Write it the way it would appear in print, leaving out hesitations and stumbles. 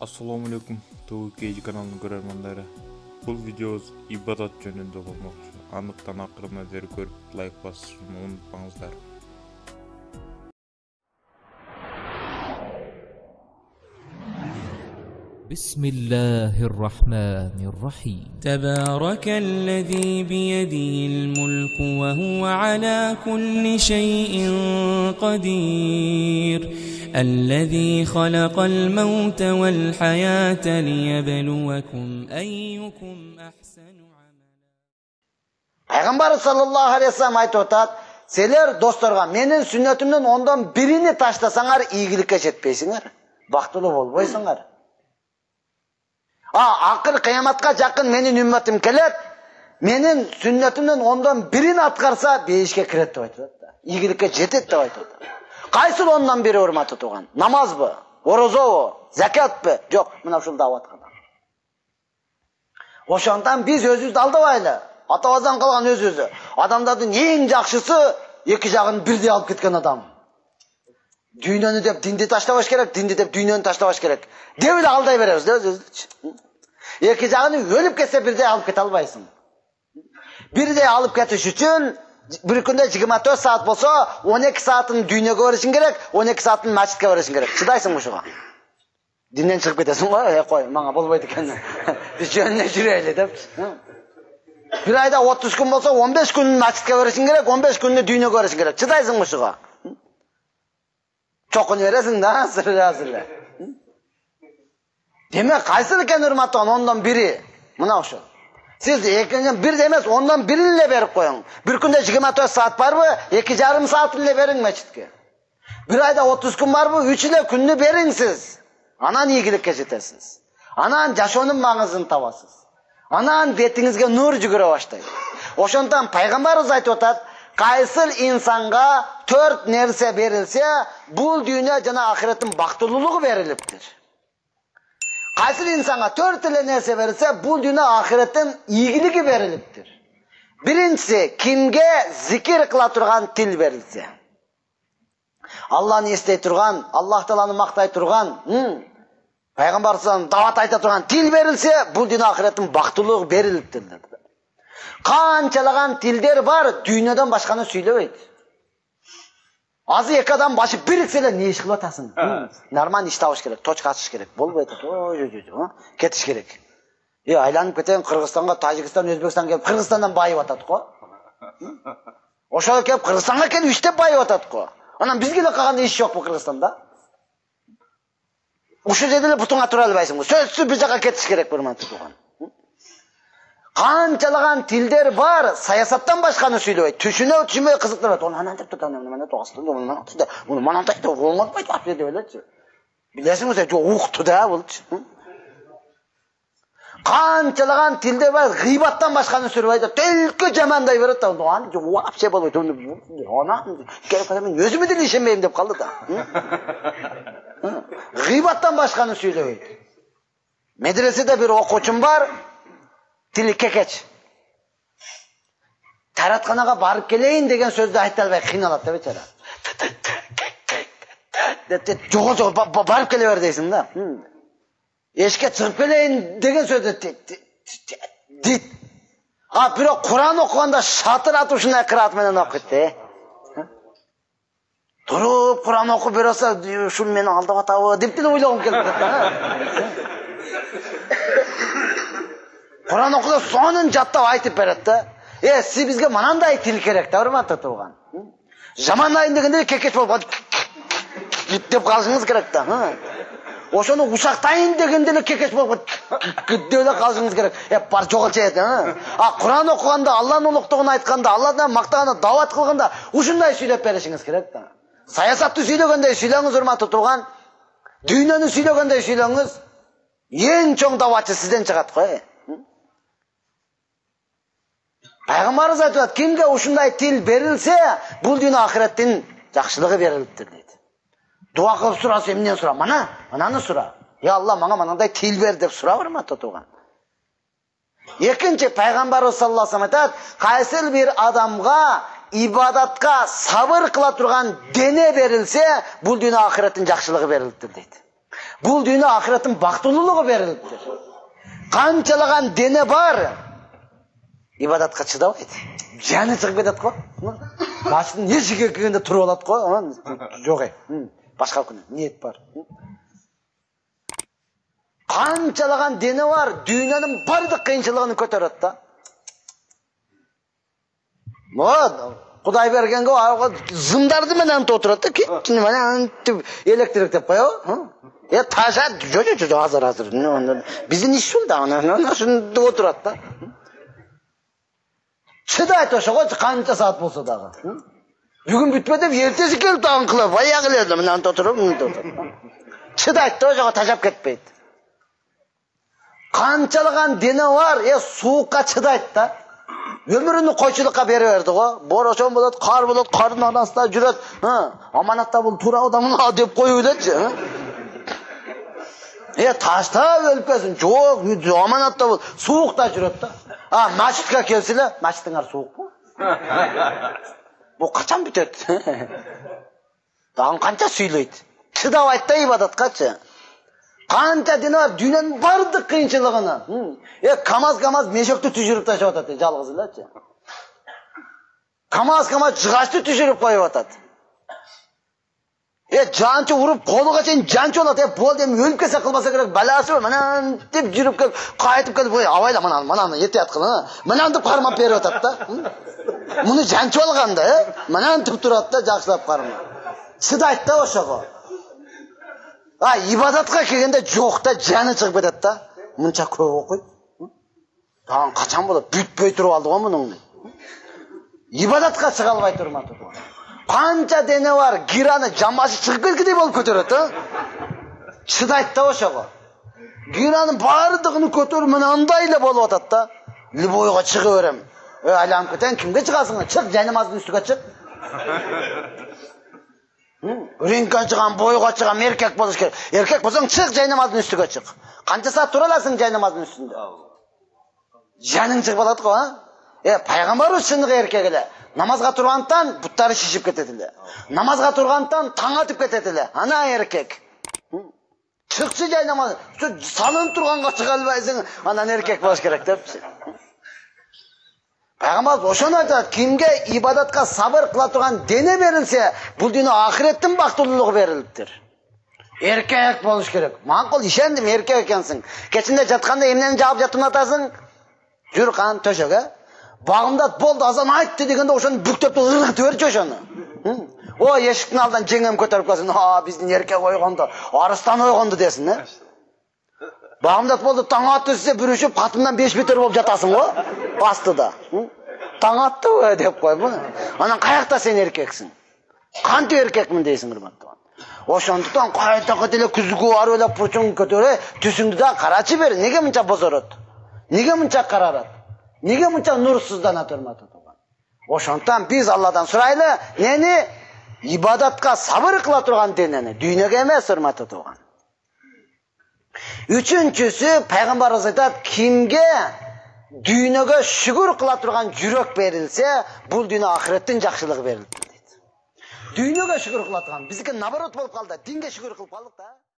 Assalamu alaikum TVK kanalının görermandары. Бұл видеоз ибадат жөнүндө болмокчу. Андыктан акырына зер көрүп лайк басышты унутпаңыздар. بسم الله الرحمن الرحيم تبارك الذي بيده الملك وهو على كل شيء قدير الذي خلق الموت والحياة ليبلوكم أيكم أحسن عملا. Peygamber sallallahu aleyhi ve sellem aytып атат: "Силер досторго менин сүннөтүмдөн ондон бирини таштасаңар, ийгиликке жетпейсиңер, бактылуу болбойсуңар. Акыр кыяматка жакын менин үммөтүм келет, менин сүннөтүмдөн ондон бирин аткарса, бейишке кирет деп айтат да. Ийгиликке жетет деп айтат. Кайсыл ондон бири урматтуу туган? Намазбы, орозобу, закатпы? Жок, мына ушул дават гана. Ошондон биз өзүбүздү алдабайлы. Атабаздан калган өзүбүздү. Адамдардын эң жакшысы эки жагын бирдей алып кеткен адам. Дүйнөнү деп динди таштабаш керек, динди деп дүйнөнү таштабаш керек. Деп эле алдай беребиз да өзүбүздү. Эки жагын өлүп кетсе бирдей алып кете албайсың. Бирдей алып кетиш үчүн bir күндө 24 saat болсо, 12 saatын дүйнөгө беришиң керек, 12 saatын мачитке беришиң керек. Чыдайсың ушуга? Динден чыгып кетесиң го, кой, мага болбойт экен. Биз жөнүнө жүрөлү деп. Bir ayda 30 gün болсо, 15 күнүн мачитке беришиң керек, 15 күнүнү дүйнөгө беришиң керек. Чыдайсың ушуга? Чокуну бересиң да, сыры. Демек, кайсы экен урматтуу, ондон бири. Мына ошо. Siz ekingen bir demez, ondan birini berip koyun. Bir günde 24 saat var mı? 2,5 saat ile verin meçitke. Bir ayda 30 gün var mı? 3 ile gününü verin siz. Anan iyilik жетесиz. Anan jaşonun mаңызын табасыз. Anan betingizge nur жүгүрө баштайт. Ошондон пайгамбарыбыз айтып атат, кайсыл инсанга 4 нерсе берилсе, бул дүйнө жана ахиреттин бактылуулугу берилиптир. Кайсыл инсанга 4 эле нерсе берилсе, бул дүйнө ахиреттин ийгилиги берилиптир. Биринчиси, кимге зикир кыла турган тил берилсе. Алланы эстей турган, Аллах Тааланы мактай турган, пайгамбарыбыздан дават айта турган тил берилсе, бул дүйнө ахиреттин бактылуулугу берилиптир. Канчалаган тилдер бар, дүйнөдөн башканы сүйлөбөйт. Азы эки адам башып бириксе эле не иш кылып атасың? Нормально иш табыш керек, точка ачыш керек. Болбойт. Кетиш керек. Айланып кетен Кыргызстанга, Тажикстан, Өзбекстан келип Кыргызстандан байып атат го. Ошого келип Кыргызстанга келип иштеп байып атат го. Анан бизге эле калганда иш жокпу Кыргызстанда? Ушул жерде эле бутуңа тура албайсың. Сөзсүз бир жака кетиш керек, урматтуу туган. Канчалаган тилдер бар, саясаттан башканы сүйлөбөйт. Түшүнө кызыктырат. Оны анан деп турган, мына тоостун, муну манан тайт, болмойт деп элечи. Билесиңби, жок укту да болчу. Канчалаган тилдер бар, гыйбаттан башканы сүйлөбөйт. Төлкө жамандай берет да, аны вообще болбойт. Анан келип мен өзүмө деле ишенбейм деп калды да. Гыйбаттан башканы сүйлөбөйт. Медреседе бир окуучум бар, тили кекеч. Таратканага барып келейин деген сөздү айта албай кыйналат да бечара. Жого барып келе бер дейсиң да. Эшикке чыгып келейин деген сөздү дейт. Бирок Куран окуганда шатыр атып ушундай кыраат менен окуйт да. Туруп Куран окуп берсе, ушул мени алдап атабы деп деле ойлогум келип кетти. Kur'an okuda sonun jattap aytып берет да. Сиз бизге манандай тил керек да, урматтуу туган. Жамандайын дегенде кекеш болуп деп калышыңыз керек да. Ошону ушактайын дегенде эле кекеш болуп деп эле калышыңыз керек. Бар жогол чейт. Кур'ан окуганда, Алланын улуктугун айтканда, Алладан мактаганда, дават кылганда ушундай сүйлөп беришиңиз керек да. Саясатты сүйлөгөндөй сүйлөңүз, урматтуу туган. Дүйнөнү сүйлөгөндөй сүйлөңүз. Эң чоң даватчы сизден чыгат го. Пайгамбарыбыз айтат, кимге ушундай тил берилсе, бул дүйнө ахиреттин жакшылыгы берилиптир дейт. Дуа кылып сураса, эмнен сура? Мананы сура. Алла, мага манандай тил бер деп сура, урматтуу туган. Экинчи, пайгамбарыбыз саллаллаху алейхи ва саллям айтат, кайсыл бир адамга ибадатка сабыр кыла турган дене берилсе, бул дүйнө ахиреттин жакшылыгы берилиптир дейт. Бул дүйнө ахиреттин бактылуулугу берилиптир. Канчалаган дене бар ибадатка чыдабайт. Жаны чыгып кетет го. Башын эшикке келгенде туруп алат го. Жок башка күнү ниет бар. Канчалаган дене бар, дүйнөнүн бардык кыйынчылыгын көтөрөт да. Кудай бергенге зымдарды менен отурат да, кичине менен электриктеп коебу. Таша жо азыр. Биздин иш ушул да, ошондо отурат да. Чыдайт ошого канча саат болсо дагы. Бүгүн бүтпөй деп эртеси келип тагын кылып, баягы эле менен отуруп. Чыдайт да ошого тажап кетпейт. Канчалаган дене бар, суукка чыдайт да. Өмүрүнү койчулукка бере берди го. Борошон болот, кар болот, кардын арасында жүрөт. Аманатта бул туура адамга деп коюп элечи. Таштап өлпөсүн. Жок, аманатта бул суукта жүрөт да. Мачитке келсиле, мачитиңер суукпу? Бул качан бүтөт? Дагы канча сүйлөйт. Чыдабайт да ибадаткачы. Канча дене бар, дүйнөнүн бардык кыйынчылыгына. КамАЗ мешөктү түшүрүп ташап атат, жалгыз элечи. КамАЗ жыгачты түшүрүп коюп атат. Жанчы уруп колуга чейин жанчы болот. Бол деп өлүп кетсе кылбаса керек, баласы менен деп жүрүп келип, кайтып келип, абайла мананы этият кыл, менен деп кармап берип атат да. Муну жанчы болганда, менен туп турат да, жакшылап кармап. Чыдайт да ошого. Ибадатка келгенде жок да, жаны чыгып кетет да. Мынча көп окуйт. Дагы качан болот? Бүтпөй туруп алды го мунун. Ибадатка чыга албай турматты. Канча дене бар, гираны жамбасы чыгып кеткендей болуп көтөрөт, Чыдайт да ошого. Гиранын бардыгын көтөрүп мынандай эле болуп атат да. Любойго чыгып берем. Айланып кетен, кимге чыгасың? Чык, жайнамаздын үстүгө чык. Ринкка чыган, бойго чыган эркек болуш керек. Эркек болсоң чык, жайнамаздын үстүгө чык. Канча саат тура аласың жайнамаздын үстүндө? Жаның чыгып алат го, Пайгамбарыбыз чыныгы эркек эле. Намазга тургандан буттары шишип кетет эле. Намазга тургандан таң атып кетет эле. Ана эркек. Чыкчы жайнамаз, салынып турганга чыга албайсың, анан эркек болуш керек депчи. Пайгамбар ошону айтат, кимге ибадатка сабыр кыла турган дене берилсе, бул дүйнө ахиреттин бактылуулугу берилиптир. Эркек болуш керек. Маңкул ишендим, эркек экенсиң. Кечинде жатканда эмнени жаап жатып атасың? Жүр кан төшөгө. Багымдат болду, азан айтты дегенде ошону бүктөп ыргытып берчи ошону. Эшиктин алдынан жеңем көтөрүп келсин. Биздин эркек ойгонду, арыстан ойгонду десин, Багымдат болду, таң атты десе бүрүшүп катымдан 5 метр болуп жатасың го, астыда. Таң атты деп койбу. Анан каякта сен эркексиң? Кантип эркекмин дейсиң, урматтуу. Ошондуктан кайта эле күзгү барып эле пурчуң көтөрө, түсүңдү да карачы бер. Неге мынча бозорот? Неге мынча карарат? Неге мынча нурсузданат, урматтуу? Ошондуктан биз Алладан сурайлы, нени? Ибадатка сабыр кыла турган денени, дүйнөгө эмес, урматтуу тууган. Үчүнчүсү, пайгамбарыбыз айтат, кимге дүйнөгө шүгүр кыла турган жүрөк берилсе, бул дүйнө ахиреттин жакшылыгы берилет дейт. Дүйнөгө шүгүр кыла турган, биздики наоборот болуп калды, динге шүгүр кылып калдык да.